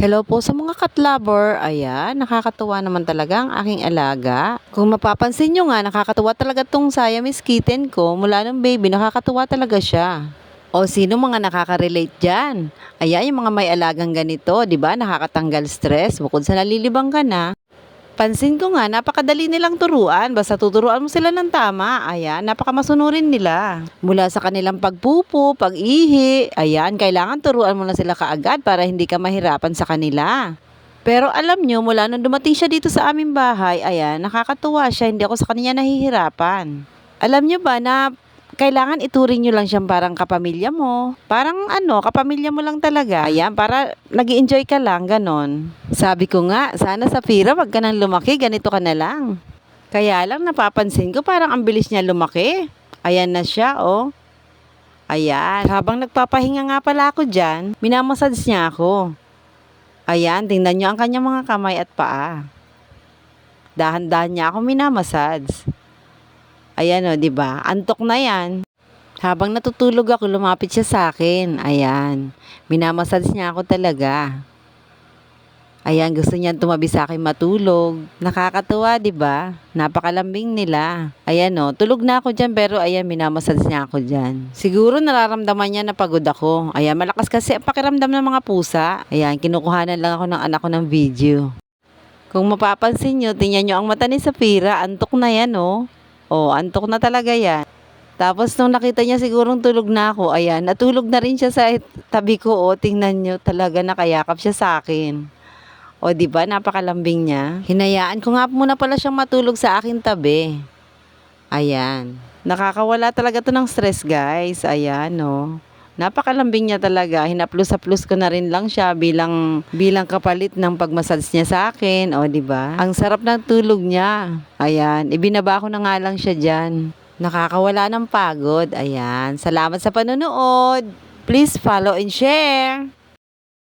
Hello po sa mga cat lover. Ayan, nakakatuwa naman talaga ang aking alaga. Kung mapapansin nyo nga, nakakatuwa talaga tong Siamese kitten ko. Mula nung baby, nakakatuwa talaga siya. O sino mga nakaka-relate dyan? Ayan, yung mga may alagang ganito, di ba? Nakakatanggal stress. Bukod sa nalilibang ka na. Pansin ko nga, napakadali nilang turuan. Basta tuturuan mo sila ng tama. Ayan, napakamasunurin nila. Mula sa kanilang pagpupo, pag-ihi. Ayan, kailangan turuan mo na sila kaagad para hindi ka mahirapan sa kanila. Pero alam nyo, mula nung dumating siya dito sa aming bahay, ayan, nakakatuwa siya. Hindi ako sa kanya nahihirapan. Alam nyo ba na kailangan ituring nyo lang siyang parang kapamilya mo. Parang ano, kapamilya mo lang talaga. Ayan, para nag-enjoy ka lang, ganon. Sabi ko nga, sana sa Fira, wag ka nang lumaki, ganito ka na lang. Kaya lang napapansin ko parang ang bilis niya lumaki. Ayan na siya, oh. Ayan, habang nagpapahinga nga pala ako dyan, minamassage niya ako. Ayan, tingnan nyo ang kanyang mga kamay at paa. Dahan-dahan niya ako minamassage. Ayan o, di ba? Antok na yan. Habang natutulog ako, lumapit siya sa akin. Ayan. Minamassage niya ako talaga. Ayan, gusto niyan tumabi sa akin matulog. Nakakatuwa, di ba? Napakalambing nila. Ayan o, tulog na ako dyan pero ayan, minamassage niya ako dyan. Siguro nararamdaman niya na pagod ako. Ayan, malakas kasi ang pakiramdam ng mga pusa. Ayan, kinukuhanan lang ako ng anak ko ng video. Kung mapapansin nyo, tingnan nyo ang mata ni Safira. Antok na yan o. Oh, antok na talaga yan. Tapos nung nakita niya sigurong tulog na ako, ayan, natulog na rin siya sa tabi ko. Oh, tingnan niyo, talaga nakayakap siya sa akin. O, di ba, napakalambing niya. Hinayaan ko nga muna pala siyang matulog sa akin tabi. Ayan. Nakakawala talaga to ng stress, guys. Ayan, oh. Napakalambing niya talaga. Hinaplos-haplos ko na rin lang siya bilang kapalit ng pagmassage niya sa akin. O, di ba? Ang sarap ng tulog niya. Ayan, ibinaba ko na nga lang siya diyan. Nakakawala ng pagod. Ayan, salamat sa panonood. Please follow and share.